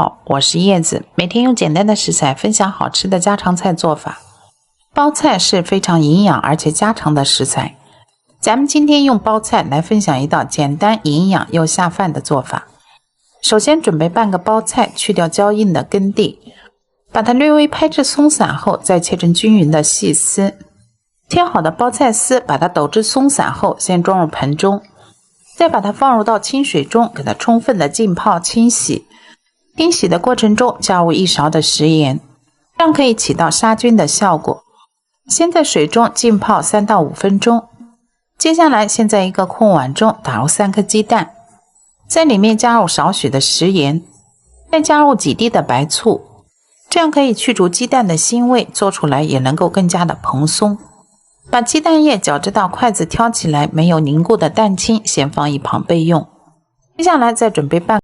好，我是叶子，每天用简单的食材分享好吃的家常菜做法。包菜是非常营养而且家常的食材，咱们今天用包菜来分享一道简单营养又下饭的做法。首先准备半个包菜，去掉焦硬的根蒂，把它略微拍至松散后，再切成均匀的细丝。切好的包菜丝把它抖至松散后，先装入盆中，再把它放入到清水中，给它充分的浸泡清洗。清洗的过程中加入1勺的食盐，这样可以起到杀菌的效果。先在水中浸泡3到5分钟。接下来先在一个空碗中打入3颗鸡蛋，在里面加入少许的食盐，再加入几滴的白醋，这样可以去除鸡蛋的腥味，做出来也能够更加的蓬松。把鸡蛋液搅至到筷子挑起来没有凝固的蛋清，先放一旁备用。接下来再准备半